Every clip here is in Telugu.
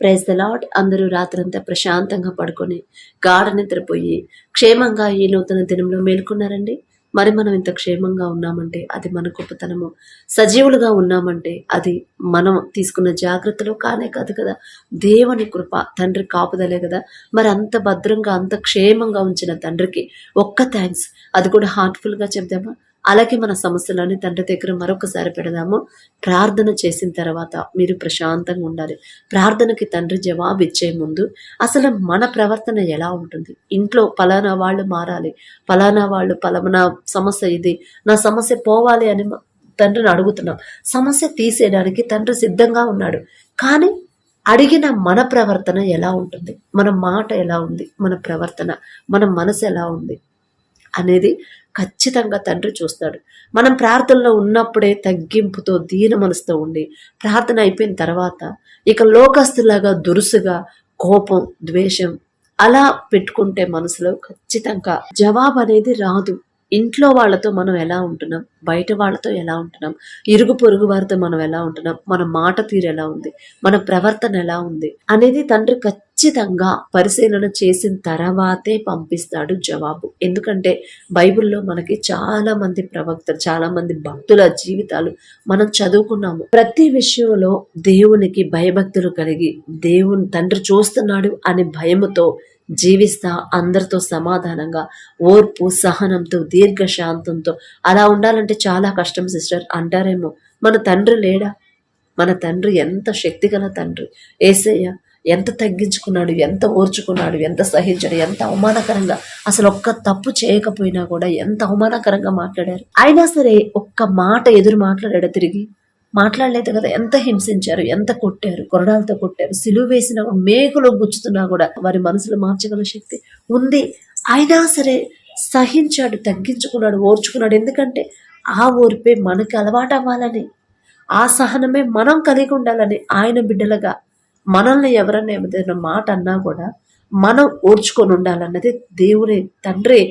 Praise the lord. అందరూ రాత్రంతా ప్రశాంతంగా పడుకొని గాఢ నిద్రపోయి క్షేమంగా ఈ నూతన దినంలో మేల్కొన్నారండి. మరి మనం ఇంత క్షేమంగా ఉన్నామంటే అది మన గొప్పతనము. సజీవులుగా ఉన్నామంటే అది మనం తీసుకున్న జాగ్రత్తలు కానే కాదు కదా, దేవుని కృప, తండ్రి కాపుదలే కదా. మరి అంత భద్రంగా అంత క్షేమంగా ఉంచిన తండ్రికి ఒక్క థ్యాంక్స్. అది కూడా హార్ట్ఫుల్గా చెప్దామా? అలాగే మన సమస్యలని తండ్రి దగ్గర మరొకసారి పెడదాము. ప్రార్థన చేసిన తర్వాత మీరు ప్రశాంతంగా ఉండాలి. ప్రార్థనకి తండ్రి జవాబు ఇచ్చే ముందు అసలు మన ప్రవర్తన ఎలా ఉంటుంది? ఇంట్లో పలానా వాళ్ళు మారాలి, పలానా వాళ్ళు, పలానా సమస్య ఇది, నా సమస్య పోవాలి అని తండ్రిని అడుగుతున్నాం. సమస్య తీసేయడానికి తండ్రి సిద్ధంగా ఉన్నాడు. కానీ అడిగిన మన ప్రవర్తన ఎలా ఉంటుంది, మన మాట ఎలా ఉంది, మన ప్రవర్తన, మన మనసు ఎలా ఉంది అనేది ఖచ్చితంగా తండ్రి చూస్తాడు. మనం ప్రార్థనలో ఉన్నప్పుడే తగ్గింపుతో దీన మనసుతో ఉండి ప్రార్థన అయిపోయిన తర్వాత ఇక లోకస్తులాగా దురుసుగా కోపం, ద్వేషం అలా పెట్టుకుంటే మనసులో ఖచ్చితంగా జవాబు అనేది రాదు. ఇంట్లో వాళ్ళతో మనం ఎలా ఉంటున్నాం, బయట వాళ్ళతో ఎలా ఉంటున్నాం, ఇరుగు పొరుగు వారితో మనం ఎలా ఉంటున్నాం, మన మాట తీరు ఎలా ఉంది, మన ప్రవర్తన ఎలా ఉంది అనేది తండ్రి ఖచ్చితంగా పరిశీలన చేసిన తర్వాతే పంపిస్తాడు జవాబు. ఎందుకంటే బైబిల్లో మనకి చాలా మంది ప్రవక్తలు, చాలా మంది భక్తుల జీవితాలు మనం చదువుకున్నాము. ప్రతి విషయంలో దేవునికి భయభక్తులు కలిగి దేవుని తండ్రి చూస్తున్నాడు అనే భయముతో జీవిస్తా అందరితో సమాధానంగా, ఓర్పు, సహనంతో, దీర్ఘశాంతంతో అలా ఉండాలంటే చాలా కష్టం సిస్టర్ అంటారేమో. మన తండ్రి లేడా? మన తండ్రి ఎంత శక్తిగల తండ్రి. యేసయ్య ఎంత తగ్గించుకున్నాడు, ఎంత ఓర్చుకున్నాడు, ఎంత సహించాడు, ఎంత అవమానకరంగా, అసలు ఒక్క తప్పు చేయకపోయినా కూడా ఎంత అవమానకరంగా మాట్లాడారు. అయినా సరే ఒక్క మాట ఎదురు మాట్లాడాడు, తిరిగి మాట్లాడలేదు కదా. ఎంత హింసించారు, ఎంత కొట్టారు, కొరడాలతో కొట్టారు, సిలువ వేసిన మేకులో గుచ్చుతున్నా కూడా వారి మనసులో మార్చగల శక్తి ఉంది. అయినా సరే సహించాడు, తగ్గించుకున్నాడు, ఓర్చుకున్నాడు. ఎందుకంటే ఆ ఓర్పే మనకి అలవాటు అవ్వాలని, ఆ సహనమే మనం కలిగి ఉండాలని. ఆయన బిడ్డలుగా మనల్ని ఎవరన్నా ఏదైనా మాట అన్నా కూడా మనం ఓర్చుకొని ఉండాలన్నది దేవుని తండ్రి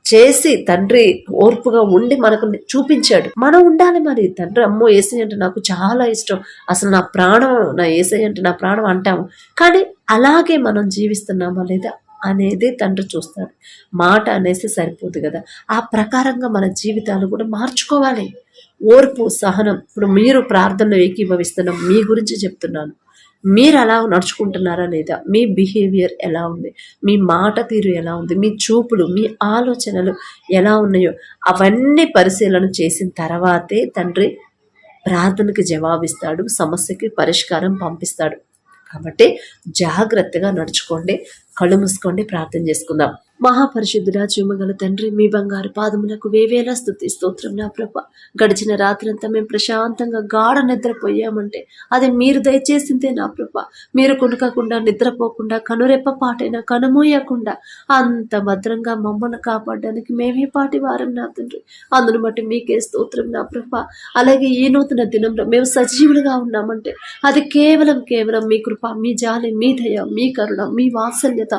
చేసి, తండ్రి ఓర్పుగా ఉండి మనకు చూపించాడు. మనం ఉండాలి. మరి తండ్రి అమ్మో యేసయ్య అంటే నాకు చాలా ఇష్టం, అసలు నా ప్రాణం, నా యేసయ్య అంటే నా ప్రాణం అంటాము. కానీ అలాగే మనం జీవిస్తున్నామా లేదా అనేది తండ్రి చూస్తాడు. మాట అనేసి సరిపోదు కదా, ఆ ప్రకారంగా మన జీవితాలు కూడా మార్చుకోవాలి. ఓర్పు, సహనం. ఇప్పుడు మీరు ప్రార్థనలో ఏకీభవిస్తున్నాం, మీ గురించి చెప్తున్నాను. మీరు అలా నడుచుకుంటున్నారా లేదా, మీ బిహేవియర్ ఎలా ఉంది, మీ మాట తీరు ఎలా ఉంది, మీ చూపులు, మీ ఆలోచనలు ఎలా ఉన్నాయో అవన్నీ పరిశీలన చేసిన తర్వాతే తండ్రి ప్రార్థనకి జవాబిస్తాడు, సమస్యకి పరిష్కారం పంపిస్తాడు. కాబట్టి జాగ్రత్తగా నడుచుకోండి. కళ్ళు మూసుకోండి, ప్రార్థన చేసుకుందాం. మహాపరిశుద్ధుడా, జీవగల తండ్రి, మీ బంగారు పాదములకు వేవేలా స్తుతి స్తోత్రం. నా ప్రభ, గడిచిన రాత్రంతా మేము ప్రశాంతంగా గాఢ నిద్రపోయామంటే అది మీరు దయచేసిందే నా ప్రభ. మీరు కొనుకకుండా, నిద్రపోకుండా, కనురెప్ప పాటైనా కనుమూయకుండా అంత భద్రంగా మమ్మల్ని కాపాడడానికి మేమే పాటి వారం నా తండ్రి. అందును బట్టి మీకే స్తోత్రం నా ప్రభ. అలాగే ఈ నూతన దినంలో మేము సజీవులుగా ఉన్నామంటే అది కేవలం మీ కృప, మీ జాలి, మీ దయ, మీ కరుణ, మీ వాత్సల్యత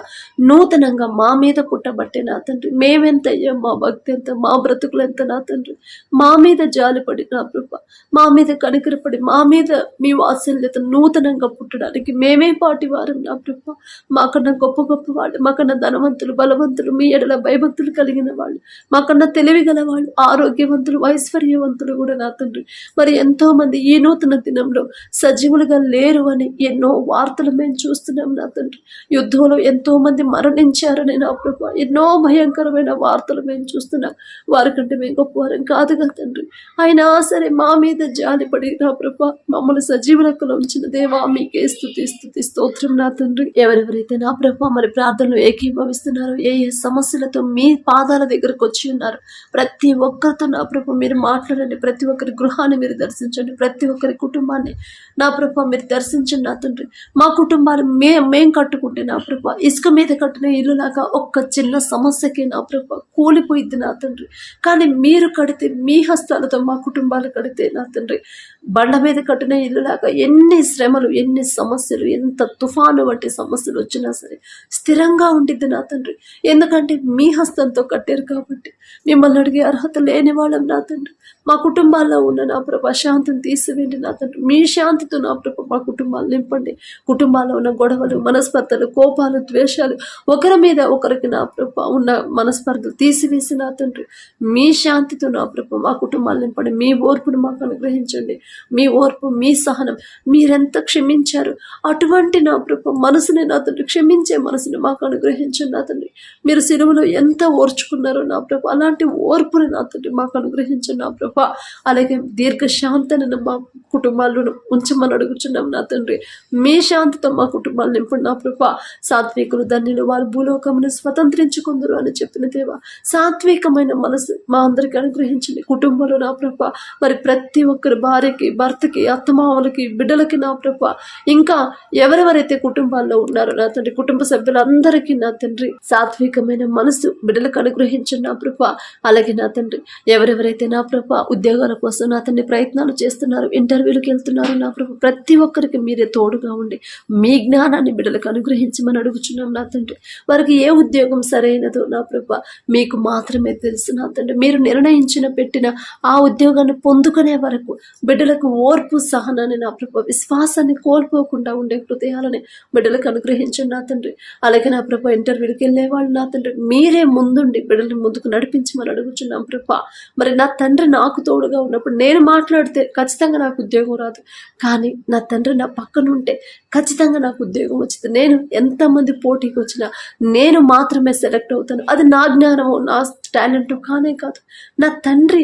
నూతనంగా మా మీద పుట్టబట్టే నా తండ్రి. మేమెంత అయ్యా, మా భక్తి ఎంత, మా బ్రతుకులు ఎంత నా తండ్రి. మా మీద జాలిపడి నా ప్రభ, మా మీద కనికరపడి, మా మీద మీ వాత్సల్యత నూతనంగా పుట్టడానికి మేమే పాటి వారం నా ప్రభ. మాకన్నా గొప్ప వాళ్ళు, మాకన్నా ధనవంతులు, బలవంతులు, మీ ఎడల భయభక్తులు కలిగిన వాళ్ళు, మాకన్నా తెలివి గల వాళ్ళు, ఆరోగ్యవంతులు, ఐశ్వర్యవంతులు కూడా నా తండ్రి. మరి ఎంతో మంది ఈ నూతన దినంలో సజీవులుగా లేరు అని ఎన్నో వార్తలు మేము చూస్తున్నాం నా తండ్రి. యుద్ధంలో ఎంతో మంది మరణించారని నా ప్రభ, ఎన్నో భయంకరమైన వార్తలు మేము చూస్తున్నాం. వారికంటే మేము గొప్పవారం కాదు కదా తండ్రి. అయినా సరే మా మీద జాలిపడి నా ప్రభ మమ్మల్ని సజీవ లెక్కలో ఉంచిన దేవా, మీకే స్తుతి స్తోత్రం నా తండ్రి. ఎవరెవరైతే నా ప్రభ మరి ప్రార్థనలు ఏకీభవిస్తున్నారో, ఏ సమస్యలతో మీ పాదాల దగ్గరకు వచ్చి ఉన్నారు, ప్రతి ఒక్కరితో నా ప్రభ మీరు మాట్లాడండి. ప్రతి ఒక్కరి గృహాన్ని మీరు దర్శించండి, ప్రతి ఒక్కరి కుటుంబాన్ని నా ప్రభ మీరు దర్శించండి నా తండ్రి. మా కుటుంబాలు మేం కట్టుకుంటే నా ప్రభ ఇసుక మీద కట్టిన ఇల్లులాగా ఒక్క చిన్న సమస్యకి నా ప్రభ కూలిపోయిద్ది నా తండ్రి. కానీ మీరు కడితే, మీ హస్తాలతో మా కుటుంబాలు కడితే నా తండ్రి, బండ మీద కట్టిన ఇల్లులాగా ఎన్ని శ్రమలు, ఎన్ని సమస్యలు, ఎంత తుఫాను వంటి సమస్యలు వచ్చినా సరే స్థిరంగా ఉండిద్ది నా తండ్రి. ఎందుకంటే మీ హస్తంతో కట్టారు కాబట్టి. మిమ్మల్ని అడిగే అర్హత లేని వాళ్ళం నా తండ్రి. మా కుటుంబాల్లో ఉన్న నా ప్రభ శాంతిని తీసివేయండి నా తండ్రి. మీ శాంతితో నా ప్రభ మా కుటుంబాలు నింపండి. కుటుంబాల్లో ఉన్న గొడవలు, మనస్పర్ధలు, కోపాలు, ద్వేషాలు, ఒకరి మీద ఒకరికి నా ప్రభ ఉన్న మనస్పర్ధలు తీసివేసి నా తండ్రి, మీ శాంతితో నా ప్రభ మా కుటుంబాలు నింపండి. మీ ఓర్పును మాకు అనుగ్రహించండి. మీ ఓర్పు, మీ సహనం, మీరెంత క్షమించారు అటువంటి నా ప్రభ మనసుని నా తండ్రి, క్షమించే మనసుని మాకు అనుగ్రహించండి నా తండ్రి. మీరు సిలువలో ఎంత ఓర్చుకున్నారో నా ప్రభ అలాంటి ఓర్పుని నా తండ్రి మాకు అనుగ్రహించండి నా ప్రభ. అలాగే దీర్ఘశాంతిని మా కుటుంబాల్లో ఉంచమని అడుగుచున్నాం నా తండ్రి. మీ శాంతితో మా కుటుంబాలు నింపండి నా ప్రభ. సాత్వికులు ధన్యులు, వారు భూలోకమును స్వతంత్రించుకుందరు అని చెప్పిన దేవా, సాత్వికమైన మనసు మా అందరికి అనుగ్రహించండి. కుటుంబంలో నా ప్రభ మరి ప్రతి ఒక్కరి భార్యకి, భర్తకి, అత్తమామలకి, బిడ్డలకి నా ప్రభ, ఇంకా ఎవరెవరైతే కుటుంబాల్లో ఉన్నారో నా తండ్రి, కుటుంబ సభ్యులందరికీ నా తండ్రి సాత్వికమైన మనసు బిడ్డలకు అనుగ్రహించండి నా ప్రభ. అలాగే నా తండ్రి, ఎవరెవరైతే నా ప్రభ ఉద్యోగాల కోసం నా తండ్రి ప్రయత్నాలు చేస్తున్నారు, ఇంటర్వ్యూలకు వెళ్తున్నారు నా ప్రభ, ప్రతి ఒక్కరికి మీరే తోడుగా ఉండి మీ జ్ఞానాన్ని బిడ్డలకు అనుగ్రహించమని అడుగుచున్నాం నా తండ్రి. వారికి ఏ ఉద్యోగం సరైనదో నా ప్రభ మీకు మాత్రమే తెలుసు నా తండ్రి. మీరు నిర్ణయించిన పెట్టిన ఆ ఉద్యోగాన్ని పొందుకునే వరకు బిడ్డలకు ఓర్పు, సహనాన్ని నా ప్రభ, విశ్వాసాన్ని కోల్పోకుండా ఉండే హృదయాలని బిడ్డలకు అనుగ్రహించండి నా తండ్రి. అలాగే నా ప్రభ ఇంటర్వ్యూకి వెళ్ళేవాళ్ళు నా తండ్రి, మీరే ముందుండి బిడ్డల్ని ముందుకు నడిపించమని అడుగుచున్నాం ప్రభ. మరి నా తండ్రి నాకు తోడుగా ఉన్నప్పుడు నేను మాట్లాడితే ఖచ్చితంగా నాకు ఉద్యోగం రాదు, కానీ నా తండ్రి నా పక్కన ఉంటే ఖచ్చితంగా నాకు ఉద్యోగం వచ్చింది. నేను ఎంతమంది పోటీకి వచ్చినా నేను మాత్రమే సెలెక్ట్ అవుతాను. అది నా జ్ఞానము, నా టాలెంట్ కానే కాదు, నా తండ్రి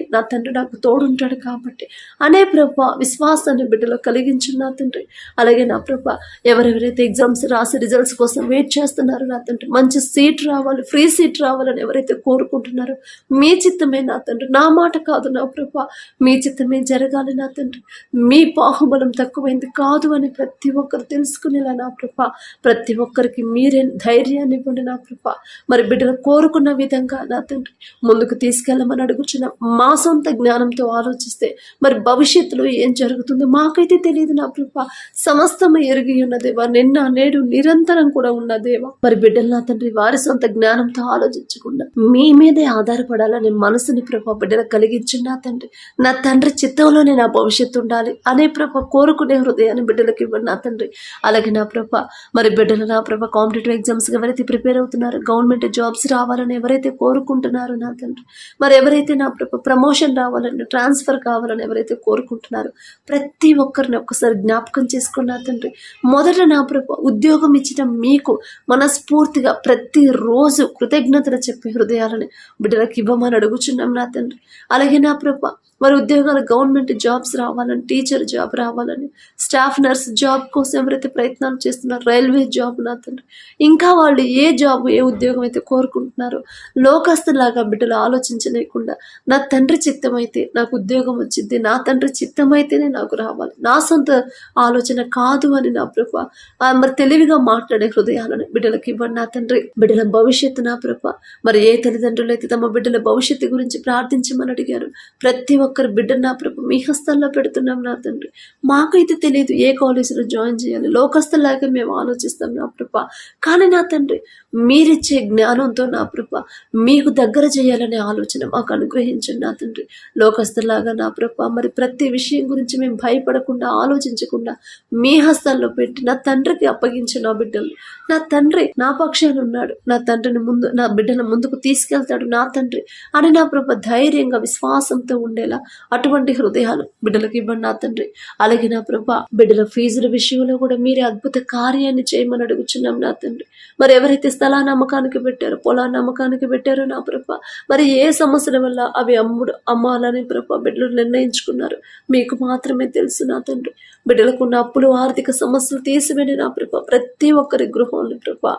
నాకు తోడుంటాడు కాబట్టి అనే ప్రభ విశ్వాసాన్ని బిడ్డలో కలిగించు నా తండ్రి. అలాగే నా ప్రభ ఎవరెవరైతే ఎగ్జామ్స్ రాసి రిజల్ట్స్ కోసం వెయిట్ చేస్తున్నారో నా తండ్రి, మంచి సీట్ రావాలి, ఫ్రీ సీట్ రావాలని ఎవరైతే కోరుకుంటున్నారో మీ చిత్తమే నా తండ్రి, నా మాట కాదు నా ప్రభ, మీ చిత్తమే జరగాలి నా తండ్రి. మీ బాహుబలం తక్కువైంది కాదు అని ప్రతి ఒక్కరు తెలుసుకునేలా నా ప్రభ, ప్రతి ఒక్కరికి మీరే ధైర్యాన్ని ఇవ్వండి నా ప్రభ. మరి బిడ్డలు కోరుకున్న విధంగా నా తండ్రి ముందుకు తీసుకెళ్ళమని అడుగుచున్న మా సొంత జ్ఞానంతో ఆలోచిస్తే మరి భవిష్యత్తులో ఏం జరుగుతుందో మాకైతే తెలియదు నా ప్రభ. సమస్తము ఎరిగి ఉన్న దేవా, నిన్న నేడు నిరంతరం కూడా ఉన్న దేవా. మరి బిడ్డలు నా తండ్రి వారి సొంత జ్ఞానంతో ఆలోచించకుండా మీ మీదే ఆధారపడాలని మనసుని ప్రభ బిడ్డలు కలిగించండి నా తండ్రి. నా తండ్రి చిత్తంలోనే నా భవిష్యత్తు ఉండాలి అనే ప్రభ కోరుకునే హృదయాన్ని బిడ్డలకు ఇవ్వండి నా తండ్రి. అలాగే నా ప్రభ మరి బిడ్డలు నా ప్రభ కాంపిటేటివ్ ఎగ్జామ్స్ ఎవరైతే ప్రిపేర్ అవుతున్నారో, గవర్నమెంట్ జాబ్స్ రావాలని ఎవరైతే కోరుకుంటున్నారో నా తండ్రి, మరి ఎవరైతే నా ప్రభ ప్రమోషన్ రావాలని, ట్రాన్స్ఫర్ కావాలని ఎవరైతే కోరుకుంటున్నారో ప్రతి ఒక్కరిని ఒక్కసారి జ్ఞాపకం చేసుకుని నా తండ్రి. మొదట నా ప్రభ ఉద్యోగం ఇచ్చిన మీకు మనస్ఫూర్తిగా ప్రతిరోజు కృతజ్ఞతలు చెప్పే హృదయాలని బిడ్డలకు ఇవ్వమని అడుగుచున్నాం నా తండ్రి. అలాగే నా ప్రభ మరి ఉద్యోగాలు, గవర్నమెంట్ జాబ్స్ రావాలని, టీచర్ జాబ్ రావాలని, స్టాఫ్ నర్స్ జాబ్ కోసం ఎవరైతే ప్రయత్నాలు చేస్తున్నారో, రైల్వే జాబ్ నా తండ్రి, ఇంకా వాళ్ళు ఏ జాబ్, ఏ ఉద్యోగం అయితే కోరుకుంటున్నారో లోకస్తులాగా బిడ్డలు ఆలోచించలేకుండా నా తండ్రి చిత్తమైతే నాకు ఉద్యోగం వచ్చింది, నా తండ్రి చిత్తమైతేనే నాకు రావాలి, నా సొంత ఆలోచన కాదు అని నా ప్రభ మరి తెలివిగా మాట్లాడే హృదయాలను బిడ్డలకు ఇవ్వండి నా తండ్రి. బిడ్డల భవిష్యత్తు నా ప్రభ మరి ఏ తల్లిదండ్రులు అయితే తమ బిడ్డల భవిష్యత్తు గురించి ప్రార్థించమని అడిగారు ప్రతి ఒక్కరు బిడ్డ నా ప్రభ మీ హస్తాల్లో పెడుతున్నాం నా తండ్రి. మాకైతే తెలియదు ఏ కాలేజీలో జాయిన్ చేయాలి, లోకస్తులాగా మేము ఆలోచిస్తాం నా ప్రభ. కానీ నా తండ్రి మీరిచ్చే జ్ఞానంతో నా ప్రభ మీకు దగ్గర చేయాలనే ఆలోచన మాకు అనుగ్రహించండి నా తండ్రి. లోకస్తులాగా నా ప్రభ మరి ప్రతి విషయం గురించి మేము భయపడకుండా, ఆలోచించకుండా మీ హస్తాల్లో పెట్టి నా తండ్రికి అప్పగించిన నా బిడ్డలు, నా తండ్రి నా పక్షాన ఉన్నాడు, నా తండ్రిని ముందు, నా బిడ్డల ముందుకు తీసుకెళ్తాడు నా తండ్రి అని నా ప్రభ ధైర్యంగా, విశ్వాసంతో ఉండేలా అటువంటి హృదయాలు బిడ్డలకు ఇవ్వండి నా తండ్రి. అలాగే నా ప్రభ బిడ్డల ఫీజుల విషయంలో కూడా మీరే అద్భుత కార్యాన్ని చేయమని అడుగుచున్నాం నా తండ్రి. మరి ఎవరైతే స్థలాన్ని అమ్మకానికి పెట్టారో, పొలాన్ని అమ్మకానికి పెట్టారో నా ప్రభ మరి ఏ సమస్యల వల్ల అవి అమ్మాలని ప్రభ బిడ్డలు నిర్ణయించుకున్నారు మీకు మాత్రమే తెలుసు నా తండ్రి. బిడ్డలకున్న అప్పులు, ఆర్థిక సమస్యలు తీసివేయండి నా ప్రభ. ప్రతి ఒక్కరి గృహంలో ప్రభ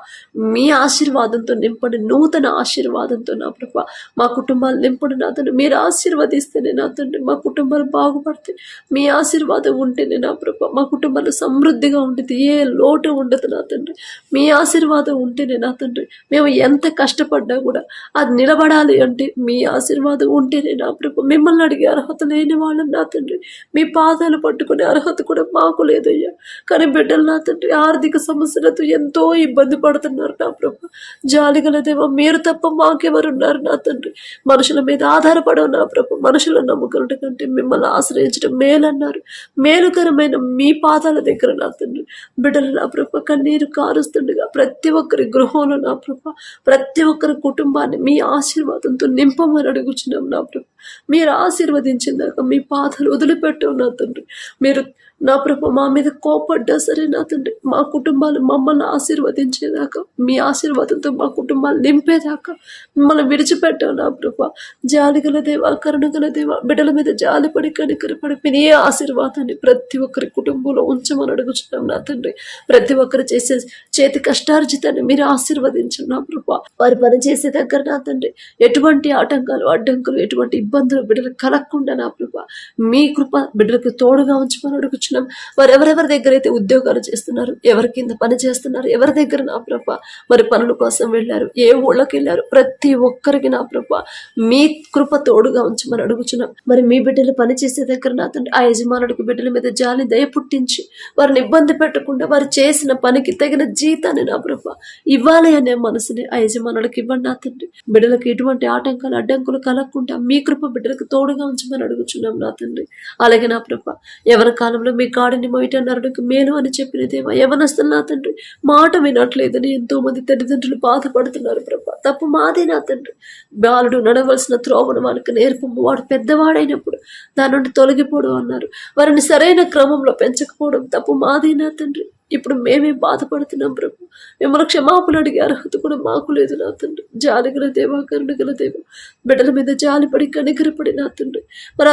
మీ ఆశీర్వాదంతో నింపండి, నూతన ఆశీర్వాదంతో నా ప్రభ మా కుటుంబాలు నింపండి నా తండ్రి. మీరు ఆశీర్వదిస్తేనే నా నా తండ్రి మా కుటుంబాలు బాగుపడతాయి. మీ ఆశీర్వాదం ఉంటేనే నా ప్రభా మా కుటుంబాలు సమృద్ధిగా ఉంటుంది, ఏ లోటు ఉండదు నా తండ్రి. మీ ఆశీర్వాదం ఉంటేనే నా తండ్రి మేము ఎంత కష్టపడ్డా కూడా అది నిలబడాలి అంటే మీ ఆశీర్వాదం ఉంటేనే నా ప్రభా. మిమ్మల్ని అడిగే అర్హత లేని వాళ్ళని నా తండ్రి, మీ పాదాలు పట్టుకునే అర్హత కూడా మాకు లేదయ్యా. కానీ బిడ్డలు నా తండ్రి ఆర్థిక సమస్యలతో ఎంతో ఇబ్బంది పడుతున్నారు నా ప్రభా. జాలిగల దేవా, మీరు తప్ప మాకెవరున్నారు నా తండ్రి. మనుషుల మీద ఆధారపడవు నా ప్రభు, మనుషులను నమ్ముకున్నట్టు కంటే మిమ్మల్ని ఆశ్రయించడం మేలన్నారు. మేలుకరమైన మీ పాదాల దగ్గర నా తండ్రి బిడ్డలు నా ప్రభు కన్నీరు కారుస్తుండగా ప్రతి ఒక్కరి గృహంలో నా ప్రభు, ప్రతి ఒక్కరి కుటుంబాన్ని మీ ఆశీర్వాదంతో నింపమని అడుగుచున్నాం నా ప్రభు. మీరు ఆశీర్వదించిందాక మీ పాదాలు వదిలిపెట్టవు నా తండ్రి. మీరు నా ప్రభు మా మీద కోపడ్డా సరే నా తండ్రి, మా కుటుంబాలు మమ్మల్ని ఆశీర్వదించేదాకా, మీ ఆశీర్వాదంతో మా కుటుంబాలు నింపేదాకా మిమ్మల్ని విడిచిపెట్టావు నా ప్రభు. జాలిగల దేవా, కరుణగల దేవా, బిడ్డల మీద జాలిపడి కనికరపడి మీ ఆశీర్వాదాన్ని ప్రతి ఒక్కరి కుటుంబంలో ఉంచమని అడుగుచున్నాం నా తండ్రి. ప్రతి ఒక్కరు చేసే చేతి కష్టార్జితాన్ని మీరు ఆశీర్వదించండి నా ప్రభు. వారి పని చేసే దగ్గర నా తండ్రి ఎటువంటి ఆటంకాలు అడ్డంకులు ఎటువంటి ఇబ్బందులు బిడ్డలకు కలగకుండా నా ప్రభు మీ కృప బిడ్డలకు తోడుగా ఉంచమని అడుగుచున్నాం. వారు ఎవరెవరి దగ్గర అయితే ఉద్యోగాలు చేస్తున్నారు, ఎవరి కింద పని చేస్తున్నారు, ఎవరి దగ్గర నా ప్రభా మరి పనుల కోసం వెళ్ళారు, ఏ ఊళ్ళకి వెళ్ళారు, ప్రతి ఒక్కరికి నా ప్రభా మీ కృప తోడుగా ఉంచమని అడుగుచున్నాం. మరి మీ బిడ్డలు పని చేసే దగ్గర నా తండ్రి ఆ యజమానుడికి బిడ్డల మీద జాలి దయ పుట్టించి వారిని ఇబ్బంది పెట్టకుండా వారు చేసిన పనికి తగిన జీతాన్ని నా ప్రభా ఇవ్వాలి అనే మనసుని ఆ యజమానుడికి ఇవ్వండి నా తండ్రి. బిడ్డలకు ఎటువంటి ఆటంకాలు అడ్డంకులు కలగకుండా మీ కృప బిడ్డలకు తోడుగా ఉంచమని అడుగుచున్నాం నా తండ్రి. అలాగే నా ప్రభా ఎవరి కాలంలో మీ గాడిని మొయిట నరుడికి మేలు అని చెప్పిన దేవా, యవనస్తులు నా తండ్రి మాట వినట్లేదని ఎంతో మంది తల్లిదండ్రులు బాధపడుతున్నారు ప్రభా. తప్పు మాదే నా తండ్రి. బాలుడు నడవలసిన త్రోవను వానికి నేర్పము, వాడు పెద్దవాడైనప్పుడు దాని నుండి తొలగిపోవడం అన్నారు. వారిని సరైన క్రమంలో పెంచకపోవడం తప్పు మాదే నా తండ్రి. ఇప్పుడు మేమే బాధపడుతున్నాం ప్రభు. మిమ్మల్ని క్షమాపణ అడిగే అర్హత కూడా మాకు లేదు నా తండ్రి. జాలిగల దేవా, కరుణగల దేవా, బిడ్డల మీద జాలిపడి కనికరపడి నా తండ్రి మరి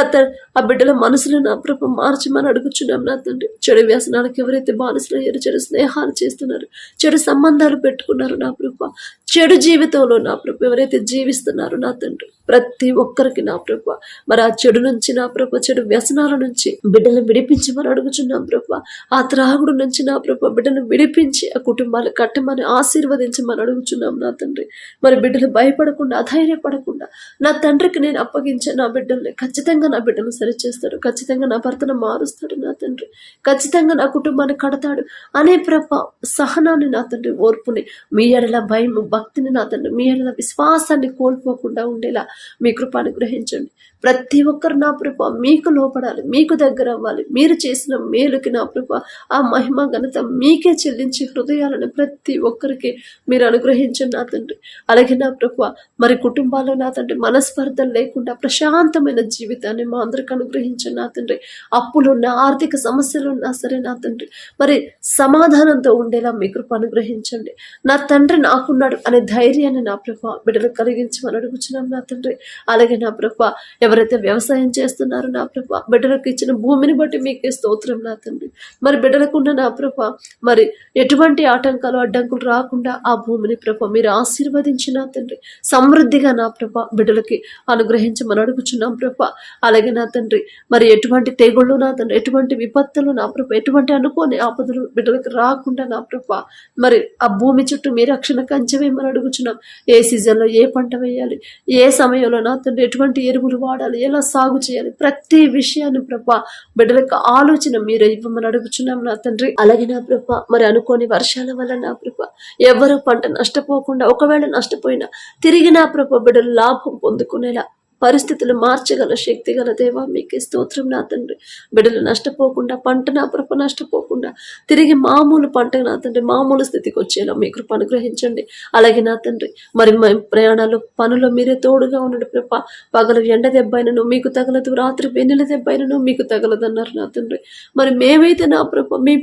ఆ బిడ్డల మనసులో నా ప్రభు మార్చమని అడుగుచున్నాం నా తండ్రి. చెడు వ్యసనాలకు ఎవరైతే బానిసలు అయ్యారో, చెడు స్నేహాలు చేస్తున్నారు, చెడు సంబంధాలు పెట్టుకున్నారు నా ప్రభు, చెడు జీవితంలో నా ప్రభు ఎవరైతే జీవిస్తున్నారు నా తండ్రి ప్రతి ఒక్కరికి నా ప్రభు మరి ఆ చెడు నుంచి నా ప్రభు చెడు వ్యసనాల నుంచి బిడ్డలను విడిపించమని అడుగుచున్నాం ప్రభు. ఆ త్రాగుడు నుంచి నా ప్రభు బిడ్డను విడిపించి ఆ కుటుంబాలు కట్టమని ఆశీర్వదించమని అడుగుచున్నాం నా తండ్రి. మరి బిడ్డలు భయపడకుండా అధైర్యపడకుండా నా తండ్రికి నేను అప్పగించే నా బిడ్డల్ని ఖచ్చితంగా నా బిడ్డను సరిచేస్తాడు, ఖచ్చితంగా నా భర్తను మారుస్తాడు నా తండ్రి, ఖచ్చితంగా నా కుటుంబాన్ని కడతాడు అనే ప్రభ సహనాన్ని నా తండ్రి, ఓర్పుని, మీ ఎడల భయం భక్తిని నా తండ్రి, మీ ఎడల విశ్వాసాన్ని కోల్పోకుండా ఉండేలా మీ కృప అనుగ్రహించండి. ప్రతి ఒక్కరు నా ప్రభ మీకు లోపడాలి, మీకు దగ్గర అవ్వాలి. మీరు చేసిన మేలుకి నా ప్రభ ఆ మహిమ ఘనత మీకే చెల్లించి హృదయాలను ప్రతి ఒక్కరికి మీరు అనుగ్రహించండి నా తండ్రి. అలాగే నా ప్రభ మరి కుటుంబాల్లో నా తండ్రి మనస్పర్ధలు లేకుండా ప్రశాంతమైన జీవితాన్ని మా అందరికి అనుగ్రహించండి నా తండ్రి. అప్పులున్నా ఆర్థిక సమస్యలున్నా సరే నా తండ్రి మరి సమాధానంతో ఉండేలా మీ కృప అనుగ్రహించండి. నా తండ్రి నాకున్నాడు అనే ధైర్యాన్ని నా ప్రభ బిడ్డలకు కలిగించమని అడుగుచున్నాం నా తండ్రి. అలాగే నా ప్రభ ఎవరైతే వ్యవసాయం చేస్తున్నారో నా ప్రభ బిడ్డలకు ఇచ్చిన భూమిని బట్టి మీకే స్తోత్రం నా తండ్రి. మరి బిడ్డలకు ఉన్న నా ప్రభ మరి ఎటువంటి ఆటంకాలు అడ్డంకులు రాకుండా ఆ భూమిని ప్రభ మీరు ఆశీర్వదించిన తండ్రి సమృద్ధిగా నా ప్రభ బిడ్డలకి అనుగ్రహించమని అడుగుచున్నాం ప్రభ. అలాగే నా తండ్రి మరి ఎటువంటి తెగుళ్ళు నా తండ్రి, ఎటువంటి విపత్తులు నా ప్రభ, ఎటువంటి అనుకోని ఆపదలు బిడ్డలకు రాకుండా నా ప్రభ మరి ఆ భూమి చుట్టూ మీ రక్షణ కంచెవేమని అడుగుచున్నాం. ఏ సీజన్లో ఏ పంట వేయాలి, ఏ సమయంలో నా తండ్రి ఎటువంటి ఎరువులు వాడాలి, ఎలా సాగు చేయాలి, ప్రతి విషయాన్ని ప్రభా బిడ్డలకు ఆలోచన మీరు ఇవ్వమని అడుగుచున్నాం నా తండ్రి. అలాగే నా ప్రభా మరి అనుకోని వర్షాల వల్ల నా ప్రభా ఎవరు పంట నష్టపోకుండా, ఒకవేళ నష్టపోయినా తిరిగి నా ప్రభా బిడ్డలు లాభం పొందుకునేలా పరిస్థితులు మార్చగల శక్తి గల దేవా మీకే స్తోత్రం నా తండ్రి. బిడ్డలు నష్టపోకుండా, పంట నా కృప నష్టపోకుండా తిరిగి మామూలు పంట నా తండ్రి మామూలు స్థితికి వచ్చేలా మీ కృప అనుగ్రహించండి. అలాగే నా తండ్రి మరి ప్రయాణాలు పనులు మీరే తోడుగా ఉండడు కృప. పగలు ఎండ దెబ్బైనను మీకు తగలదు, రాత్రి వెన్నెల దెబ్బైనను మీకు తగలదన్నారు నా తండ్రి. మరి మేమైతే నా ప్రభ మీ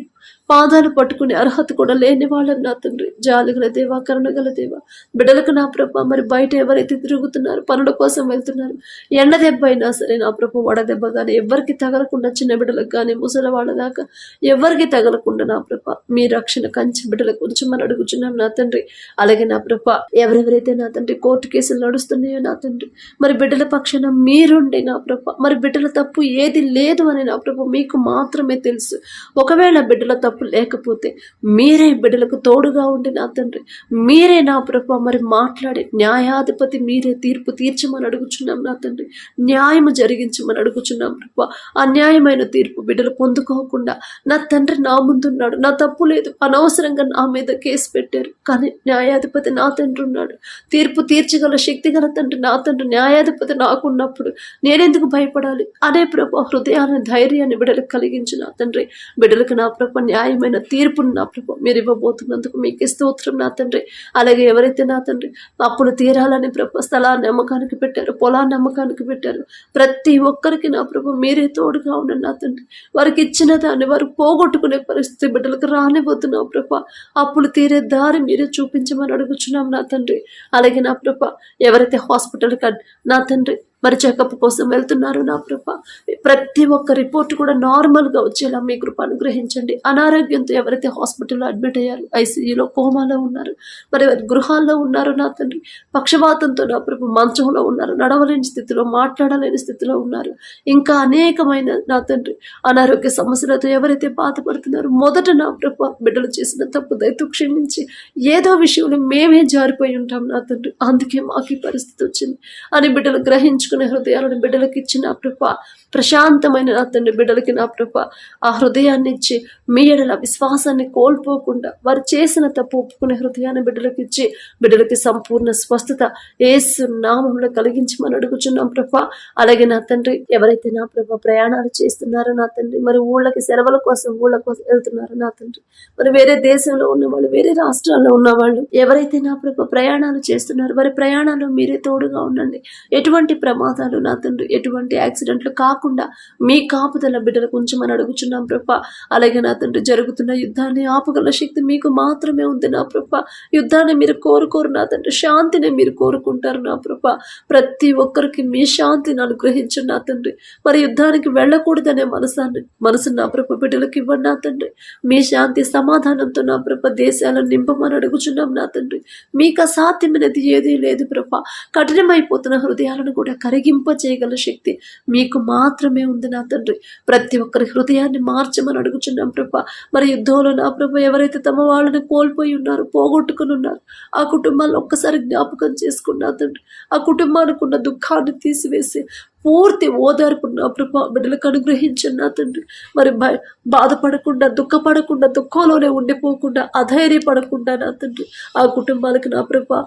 పాదాలు పట్టుకునే అర్హత కూడా లేని వాళ్ళని నా తండ్రి, జాలిగల దేవా, కరుణగల దేవా, బిడ్డలకు నా ప్రభ మరి బయట ఎవరైతే తిరుగుతున్నారు, పనుల కోసం వెళ్తున్నారు, ఎండ దెబ్బ అయినా సరే నా ప్రభ, వడదెబ్బ కానీ ఎవరికి తగలకుండా, చిన్న బిడ్డలకు కానీ ముసలి వాళ్ళ దాకా ఎవరికి తగలకుండా నా ప్రభ మీ రక్షణ కంచి బిడ్డలకు ఉంచమని అడుగుచున్నాం నా తండ్రి. అలాగే నా ప్రభ ఎవరెవరైతే నా తండ్రి కోర్టు కేసులు నడుస్తున్నాయో నా తండ్రి, మరి బిడ్డల పక్షాన మీరుండి నా ప్రభ, మరి బిడ్డల తప్పు ఏది లేదు అని నా ప్రభ మీకు మాత్రమే తెలుసు. ఒకవేళ బిడ్డల తప్పు లేకపోతే మీరే బిడ్డలకు తోడుగా ఉండి నా తండ్రి, మీరే నా ప్రభ మరి మాట్లాడి న్యాయాధిపతి మీరే తీర్పు తీర్చమని అడుగుచున్నాం నా తండ్రి. న్యాయము జరిగించమని అడుగుచున్నాం ప్రభ. అన్యాయమైన తీర్పు బిడ్డలు పొందుకోకుండా, నా తండ్రి నా ముందున్నాడు, నా తప్పు లేదు, అనవసరంగా నా మీద కేసు పెట్టారు, కానీ న్యాయాధిపతి నా తండ్రి ఉన్నాడు, తీర్పు తీర్చగల శక్తి గల తండ్రి నా తండ్రి న్యాయాధిపతి నాకున్నప్పుడు నేనెందుకు భయపడాలి అనే ప్రభ హృదయాన్ని, ధైర్యాన్ని బిడ్డలకు కలిగించు నా తండ్రి. బిడ్డలకు నా ప్రభ న్యాయమైన తీర్పును నా ప్రభ మీరు ఇవ్వబోతున్నందుకు మీకు స్తోత్రం నా తండ్రి. అలాగే ఎవరైతే నా తండ్రి అప్పులు తీరాలని ప్రభ స్థలాన్ని అమ్మకానికి పెట్టారు, పొలాన్ని అమ్మకానికి పెట్టారు, ప్రతి ఒక్కరికి నా ప్రభ మీరే తోడుగా ఉండండి నా తండ్రి. వారికి ఇచ్చిన దాన్ని వారు పోగొట్టుకునే పరిస్థితి బిడ్డలకు రానిపోతున్నావు ప్రభ. అప్పులు తీరే దారి మీరే చూపించమని అడుగుచున్నాం నా తండ్రి. అలాగే నా ప్రభ ఎవరైతే హాస్పిటల్ నా తండ్రి మరి చెకప్ కోసం వెళ్తున్నారు నా ప్రభ, ప్రతి ఒక్క రిపోర్ట్ కూడా నార్మల్గా వచ్చేలా మీ కృప అనుగ్రహించండి. అనారోగ్యంతో ఎవరైతే హాస్పిటల్లో అడ్మిట్ అయ్యారు, ఐసీయూలో, కోమాలో ఉన్నారు, మరి గృహాల్లో ఉన్నారు నా తండ్రి, పక్షవాతంతో నా ప్రభ మంచంలో ఉన్నారు, నడవలేని స్థితిలో, మాట్లాడలేని స్థితిలో ఉన్నారు, ఇంకా అనేకమైన నా తండ్రి అనారోగ్య సమస్యలతో ఎవరైతే బాధపడుతున్నారో, మొదట నా ప్రభ బిడ్డలు చేసిన తప్పు దయతో క్షమించి, ఏదో విషయంలో మేమే జారిపోయి ఉంటాం నా తండ్రి, అందుకే మాకు ఈ పరిస్థితి వచ్చింది అని బిడ్డలు గ్రహించుకునే హృదయాలను బిడ్డలకి ఇచ్చి నా ప్రభ, ప్రశాంతమైన నా తండ్రి బిడ్డలకి నా ప్రభ ఆ హృదయాన్ని ఇచ్చి, మీ ఎడల విశ్వాసాన్ని కోల్పోకుండా వారు చేసిన తప్పు ఒప్పుకునే హృదయాన్ని బిడ్డలకి ఇచ్చి, బిడ్డలకి సంపూర్ణ స్వస్థత యేసు నామములో కలిగించమని అడుగుచున్నాం ప్రభ. అలాగే నా తండ్రి ఎవరైతే నా ప్రభ ప్రయాణాలు చేస్తున్నారో నా తండ్రి, మరి ఊళ్ళ కోసం వెళ్తున్నారు నా తండ్రి, మరి వేరే దేశంలో ఉన్న వాళ్ళు, వేరే రాష్ట్రాల్లో ఉన్న వాళ్ళు ఎవరైతే నా ప్రభ ప్రయాణాలు చేస్తున్నారు, వారి ప్రయాణాల్లో మీరే తోడుగా ఉండండి. ఎటువంటి ప్రమాదాలు నా తండ్రి, ఎటువంటి యాక్సిడెంట్లు కాకుండా మీ కాపుదల బిడ్డలకు ఉంచమని అడుగుచున్నాం ప్రభ. అలాగే నా తండ్రి జరుగుతున్న యుద్ధాన్ని ఆపగల శక్తి మీకు మాత్రమే ఉంది నా ప్రభ. యుద్ధాన్ని మీరు కోరుకోరు నా తండ్రి, శాంతిని మీరు కోరుకుంటారు నా ప్రభ. ప్రతి ఒక్కరికి మీ శాంతిని అనుగ్రహించు నా తండ్రి. మరి యుద్ధానికి వెళ్ళకూడదనే మనసు నా ప్రభ బిడ్డలకు ఇవ్వండి నా తండ్రి. మీ శాంతి సమాధానంతో నా ప్రభ దేశాలను నింపమని అడుగుచున్నాం నా తండ్రి. మీకు అసాధ్యమైనది ఏదీ లేదు ప్రభ. కఠినమైపోతున్న హృదయాలను కూడా కరిగింప చేయగల శక్తి మీకు మాత్రమే ఉంది నా తండ్రి. ప్రతి ఒక్కరి హృదయాన్ని మార్చమని అడుగుచున్నాం ప్రభ. మరి యుద్ధంలో నా ప్రభ ఎవరైతే తమ వాళ్ళని కోల్పోయి ఉన్నారు, పోగొట్టుకుని ఉన్నారు, ఆ కుటుంబాలను ఒక్కసారి జ్ఞాపకం చేసుకున్నా తండ్రి. ఆ కుటుంబానికి ఉన్న దుఃఖాన్ని తీసివేసి పూర్తి ఓదార్పు నా ప్రభ బిడ్డలకు అనుగ్రహించండి నా తండ్రి. మరి బాధపడకుండా, దుఃఖపడకుండా, దుఃఖంలోనే ఉండిపోకుండా, అధైర్యపడకుండా నా తండ్రి ఆ కుటుంబాలకు నా ప్రభ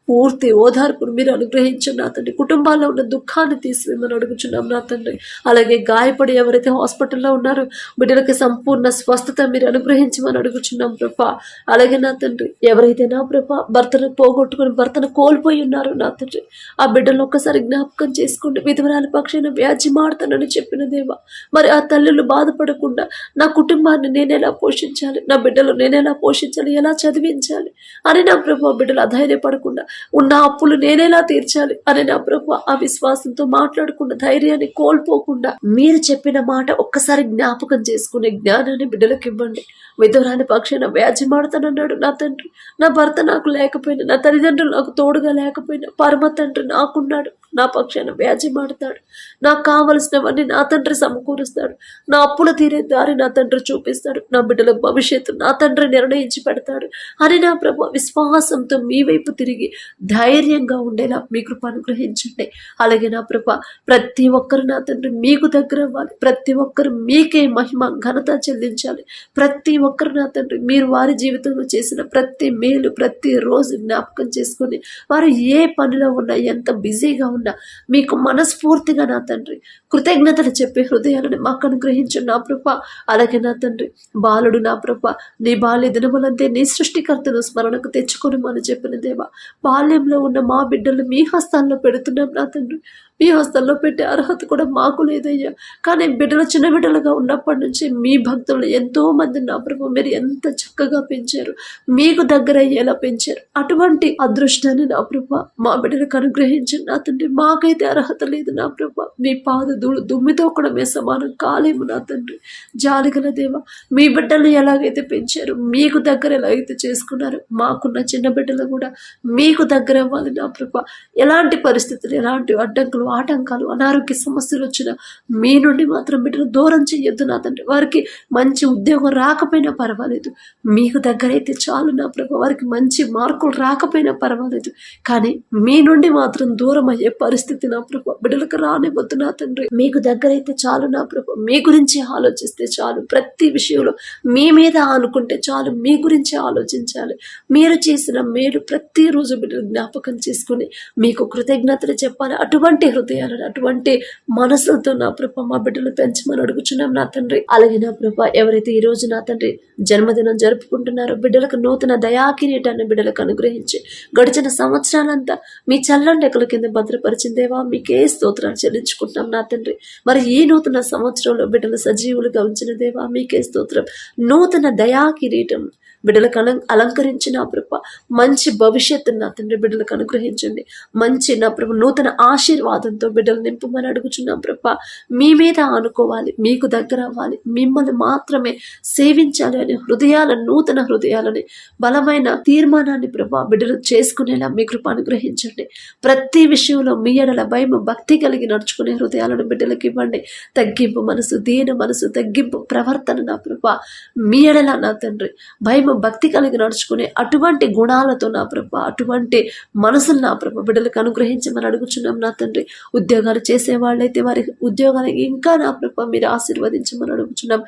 పూర్తి ఓదార్పును మీరు అనుగ్రహించండి నా తండ్రి. కుటుంబాల్లో ఉన్న దుఃఖాన్ని తీసివేయమని అడుగుచున్నాం నా తండ్రి. అలాగే గాయపడి ఎవరైతే హాస్పిటల్లో ఉన్నారో బిడ్డలకి సంపూర్ణ స్వస్థత మీరు అనుగ్రహించమని అడుగుచున్నాం ప్రభ. అలాగే నా తండ్రి ఎవరైతే నా ప్రభ భర్తను పోగొట్టుకుని, భర్తను కోల్పోయి ఉన్నారో నా తండ్రి, ఆ బిడ్డలను ఒక్కసారి జ్ఞాపకం చేసుకోండి. విధవరాలి పక్షాన వ్యాజ్యమాడతానని చెప్పిన దేవా, మరి ఆ తల్లులు బాధపడకుండా నా కుటుంబాన్ని నేనెలా పోషించాలి, నా బిడ్డలు నేనెలా పోషించాలి, ఎలా చదివించాలి అని నా ప్రభు బిడ్డలు అధైర్యపడకుండా, ఉన్న అప్పులు నేనెలా తీర్చాలి అని నా ప్రభు ఆ విశ్వాసంతో మాట్లాడకుండా, ధైర్యాన్ని కోల్పోకుండా మీరు చెప్పిన మాట ఒక్కసారి జ్ఞాపకం చేసుకునే జ్ఞానాన్ని బిడ్డలకు ఇవ్వండి. విధవరాని పక్షాన వ్యాజ్యమాడతానన్నాడు నా తండ్రి. నా భర్త నాకు లేకపోయినా, నా తల్లిదండ్రులు నాకు తోడుగా లేకపోయినా, పరమ తండ్రి నాకున్నాడు, నా పక్షాన వ్యాజ్యమాడతాడు. నాకు కావలసినవన్నీ నా తండ్రి సమకూరుస్తాడు. నా అప్పులు తీరే దారి నా తండ్రి చూపిస్తాడు. నా బిడ్డల భవిష్యత్తు నా తండ్రి నిర్ణయించి పెడతాడు అని నా ప్రభు విశ్వాసంతో మీ వైపు తిరిగి ధైర్యంగా ఉండేలా మీ కృప అనుగ్రహించండి. అలాగే నా ప్రభ ప్రతి ఒక్కరు నా తండ్రి మీకు దగ్గర అవ్వాలి. ప్రతి ఒక్కరు మీకే మహిమ ఘనత చెల్లించాలి. ప్రతి ఒక్కరు నా తండ్రి మీరు వారి జీవితంలో చేసిన ప్రతి మేలు ప్రతి రోజు జ్ఞాపకం చేసుకొని, వారు ఏ పనిలో ఉన్నా, ఎంత బిజీగా ఉన్నా, మీకు మనస్ఫూర్తిగా నా తండ్రి కృతజ్ఞతలు చెప్పే హృదయాలను మాకు అనుగ్రహించండి నా ప్రభ. అలాగే నా తండ్రి బాలుడు నా ప్రభ నీ బాల్య దినములంతే నీ సృష్టికర్తను స్మరణకు తెచ్చుకొని అని చెప్పిన దేవా, బాల్యంలో ఉన్న మా బిడ్డలు మీ హస్తాల్లో పెడుతున్నాం నా తండ్రి. మీ హస్తంలో పెట్టే అర్హత కూడా మాకు లేదయ్యా. కానీ బిడ్డలు చిన్న బిడ్డలుగా ఉన్నప్పటి నుంచి మీ భక్తులు ఎంతో మంది నా ప్రభు మీరు ఎంత చక్కగా పెంచారు, మీకు దగ్గర అయ్యేలా పెంచారు. అటువంటి అదృష్టాన్ని నా ప్రభు మా బిడ్డలకు అనుగ్రహించండి నా తండ్రి. మాకైతే అర్హత లేదు నా ప్రభు, మీ పాద దుమ్మితో కూడా మేము సమానం కాలేము నా తండ్రి. జాలిగల దేవ, మీ బిడ్డలు ఎలాగైతే పెంచారు, మీకు దగ్గర ఎలాగైతే చేసుకున్నారు, మాకున్న చిన్న బిడ్డలు కూడా మీకు దగ్గర అవ్వాలి నా ప్రభు. ఎలాంటి పరిస్థితులు, ఎలాంటి అడ్డంకులు, ఆటంకాలు, అనారోగ్య సమస్యలు వచ్చినా మీ నుండి మాత్రం బిడ్డలు దూరం చేయొద్దు నా తండ్రి. వారికి మంచి ఉద్యోగం రాకపోయినా పర్వాలేదు, మీకు దగ్గర అయితే చాలు నా ప్రభు. వారికి మంచి మార్కులు రాకపోయినా పర్వాలేదు, కానీ మీ నుండి మాత్రం దూరం అయ్యే పరిస్థితి నా ప్రభు బిడ్డలకు రానివ్వద్దు నా తండ్రి. మీకు దగ్గర అయితే చాలు నా ప్రభు. మీ గురించి ఆలోచిస్తే చాలు, ప్రతి విషయంలో మీ మీద ఆనుకుంటే చాలు, మీ గురించి ఆలోచించాలి. మీరు చేసిన మేలు ప్రతిరోజు బిడ్డలు జ్ఞాపకం చేసుకుని మీకు కృతజ్ఞతలు చెప్పాలి. అటువంటి హృదయాలను, అటువంటి మనసులతో నా ప్రభ మా బిడ్డలు పెంచమని అడుగుచున్నాం నా తండ్రి. అలాగే నా ప్రభ ఎవరైతే ఈ రోజు నా తండ్రి జన్మదినం జరుపుకుంటున్నారో బిడ్డలకు నూతన దయాకిరీటాన్ని బిడ్డలకు అనుగ్రహించి గడిచిన సంవత్సరాలంతా మీ చల్లని రెక్కల కింద భద్రపరిచిన దేవా మీకే స్తోత్రాలు చెల్లించుకుంటున్నాం నా తండ్రి. మరి ఈ నూతన సంవత్సరంలో బిడ్డలు సజీవులుగా ఉంచిన దేవా మీకే స్తోత్రం. నూతన దయా కిరీటం బిడ్డలకు అలంకరించిన ప్రభ మంచి భవిష్యత్తును నా తండ్రి బిడ్డలకు అనుగ్రహించండి. మంచి నా ప్రభ నూతన ఆశీర్వాదంతో బిడ్డలు నింపమని అడుగుచున్నాం ప్రభ. మీ మీద ఆనుకోవాలి, మీకు దగ్గర అవ్వాలి, మిమ్మల్ని మాత్రమే సేవించాలి అనే నూతన హృదయాలని బలమైన తీర్మానాన్ని ప్రభ బిడ్డలు చేసుకునేలా మీ కృప అనుగ్రహించండి. ప్రతి విషయంలో మీ ఎడల భయం భక్తి కలిగి నడుచుకునే హృదయాలను బిడ్డలకు ఇవ్వండి. తగ్గింపు మనసు, దీన మనసు, తగ్గింపు ప్రవర్తన నా ప్రభ మీ ఎడల నా తండ్రి భయం భక్తి కలిగి నడుచుకునే అటువంటి గుణాలతో నా ప్రభ, అటువంటి మనసులు నా ప్రభ బిడ్డలకు అనుగ్రహించమని అడుగుచున్నాం నా తండ్రి. ఉద్యోగాలు చేసే వాళ్ళైతే వారి ఉద్యోగానికి ఇంకా నా ప్రభ మీరు ఆశీర్వదించమని అడుగుచున్నాం.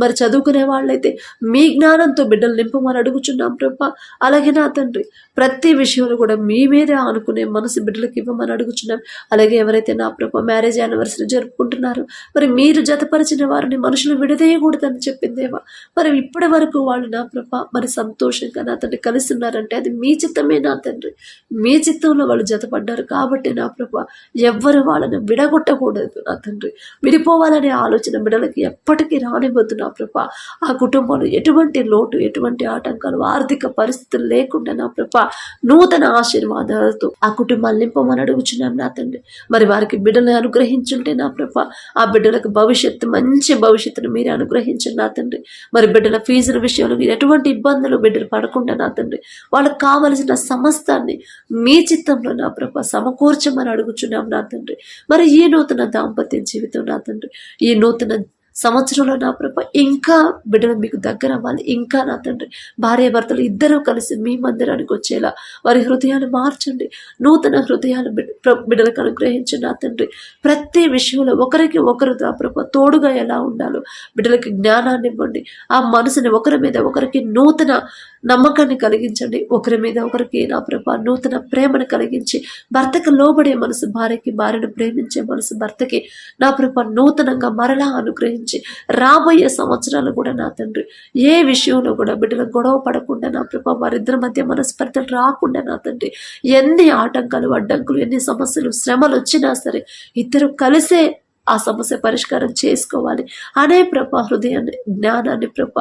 మరి చదువుకునే వాళ్ళైతే మీ జ్ఞానంతో బిడ్డలు నింపమని అడుగుచున్నాం ప్రభ. అలాగే నా తండ్రి ప్రతి విషయంలో కూడా మీ మీదే ఆనుకునే మనసు బిడ్డలకు ఇవ్వమని అడుగుచున్నాం. అలాగే ఎవరైతే నా ప్రభ మ్యారేజ్ యానివర్సరీ జరుపుకుంటున్నారో మరి మీరు జతపరిచిన వారిని మనుషులు విడదీయకూడదని చెప్పిందేవా. మరి ఇప్పటి వరకు వాళ్ళు నా ప్రభ మరి సంతోషంగా నా తండ్రి కలిసి ఉన్నారంటే అది మీ చిత్తమే నా తండ్రి. మీ చిత్తంలో వాళ్ళు జతపడ్డారు కాబట్టి నా ప్రభ ఎవ్వరు వాళ్ళని విడగొట్టకూడదు నా తండ్రి. విడిపోవాలనే ఆలోచన బిడ్డలకి ఎప్పటికీ రానివ్వద్దు నా ప్రభ. ఆ కుటుంబంలో ఎటువంటి లోటు, ఎటువంటి ఆటంకాలు, ఆర్థిక పరిస్థితులు లేకుండా నా ప్రభ నూతన ఆశీర్వాదాలతో ఆ కుటుంబాలు నింపమని అడుగుచున్నాం నా తండ్రి. మరి వారికి బిడ్డలను అనుగ్రహించుంటే నా ప్రభ ఆ బిడ్డలకు భవిష్యత్తు, మంచి భవిష్యత్తును మీరే అనుగ్రహించండి నా తండ్రి. మరి బిడ్డల ఫీజుల విషయంలో ఎటువంటి ఇబ్బందులు బిడ్డలు పడకుండా నా తండ్రి వాళ్ళకు కావలసిన సమస్తాన్ని మీ చిత్తంలో నా ప్రభ సమకూర్చమని అడుగుచున్నాం నా తండ్రి. మరి ఈ నూతన దాంపత్య జీవితం నా తండ్రి, ఈ నూతన సంవత్సరంలో నా ప్రభ ఇంకా బిడ్డలు మీకు దగ్గర అవ్వాలి. ఇంకా నా తండ్రి భార్య భర్తలు ఇద్దరూ కలిసి మీ మందిరానికి వచ్చేలా వారి హృదయాలు మార్చండి. నూతన హృదయాలు బిడ్డలకు అనుగ్రహించండి నా తండ్రి. ప్రతి విషయంలో ఒకరికి ఒకరు నా ప్రభ తోడుగా ఎలా ఉండాలో బిడ్డలకి జ్ఞానాన్ని ఇవ్వండి. ఆ మనసుని ఒకరి మీద ఒకరికి నూతన నమ్మకాన్ని కలిగించండి. ఒకరి మీద ఒకరికి నా ప్రభ నూతన ప్రేమను కలిగించి భర్తకు లోబడే మనసు భార్యకి, భార్యను ప్రేమించే మనసు భర్తకి నా ప్రభ నూతనంగా మరలా అనుగ్రహించి రాబోయే సంవత్సరాలు కూడా నా తండ్రి ఏ విషయంలో కూడా బిడ్డలకు గొడవ పడకుండా నా ప్రభ వారిద్దరి మధ్య మనస్పర్ధలు రాకుండా నా తండ్రి ఎన్ని ఆటంకాలు, అడ్డంకులు, ఎన్ని సమస్యలు, శ్రమలు వచ్చినా సరే ఇద్దరు కలిసే ఆ సమస్య పరిష్కారం చేసుకోవాలి అనే ప్రభ హృదయాన్ని, జ్ఞానాన్ని ప్రభ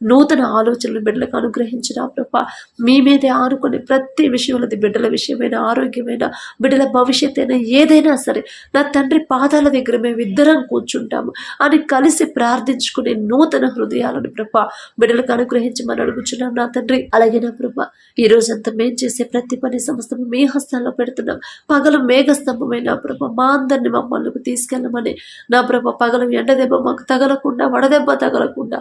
నూతన ఆలోచనలు బిడ్డలకు అనుగ్రహించిన ప్రభ మీ మీదే ఆనుకుని ప్రతి విషయంలో బిడ్డల విషయమైన, ఆరోగ్యమైన, బిడ్డల భవిష్యత్ అయినా ఏదైనా సరే నా తండ్రి పాదాల దగ్గర మేము ఇద్దరం కూర్చుంటాము అని కలిసి ప్రార్థించుకునే నూతన హృదయాలను ప్రభ బిడ్డలకు అనుగ్రహించమని అడుగుచున్నాం నా తండ్రి. అలాగే నా ప్రభ ఈ రోజంతా మేము చేసే ప్రతి పని సమస్తము మీ హస్తాల్లో పెడుతున్నాం. పగలు మేఘస్తంభమైన ప్రభ మా అందరిని మమ్మల్ని తీసుకెళ్ళమని నా ప్రభ పగలు ఎండ దెబ్బ మాకు తగలకుండా, వడదెబ్బ తగలకుండా,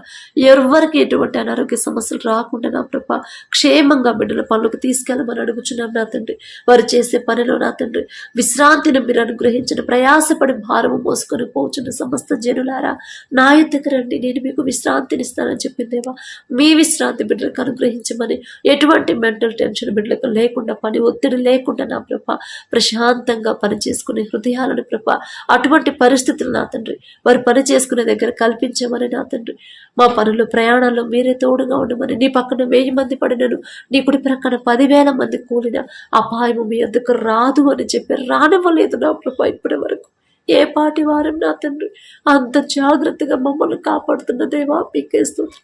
ఎవరికి ఎటువంటి అనారోగ్య సమస్యలు రాకుండా నా ప్రభ క్షేమంగా బిడ్డల పనులకు తీసుకెళ్ళమని అడుగుచున్నాం నా తండ్రి. వారు చేసే పనిలో నా తండ్రి విశ్రాంతిని మీరు అనుగ్రహించిన, ప్రయాసపడి భారము మోసుకొని పోచున్న సమస్త జనులారా నా ఎద్దకు రండి, నేను మీకు విశ్రాంతినిస్తానని చెప్పిందేవా. మీ విశ్రాంతి బిడ్డలకు అనుగ్రహించమని, ఎటువంటి మెంటల్ టెన్షన్ బిడ్డలకు లేకుండా, పని ఒత్తిడి లేకుండా నా ప్రభ ప్రశాంతంగా పని చేసుకునే హృదయాలను ప్రభ అటువంటి పరిస్థితి పరిస్థితులు నా తండ్రి వారు పని చేసుకునే దగ్గర కల్పించమని నా తండ్రి, మా పనుల్లో ప్రయాణాల్లో మీరే తోడుగా ఉండమని, నీ పక్కన 1000 మంది పడినను నీ కుడి ప్రక్కన 10,000 మంది కూలిన అపాయము మీ వద్దకు రాదు అని చెప్పి రానివ్వలేదు నా ప్రభా. ఇప్పటి వరకు ఏ పాటి వారం నా తండ్రి అంత జాగ్రత్తగా మమ్మల్ని కాపాడుతున్న దేవా మీకే స్తోత్రం.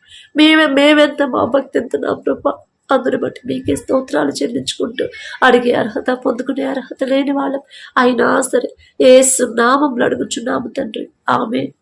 మేమెంత మా భక్తి ఎంత నా ప్రభా, అందుని బట్టి మీకే స్తోత్రాలు చెల్లించుకుంటూ అడిగే అర్హత పొందుకునే అర్హత లేని వాళ్ళం అయినా సరే యేసు నామములో అడుగుచున్నాము తండ్రి. ఆమేన్.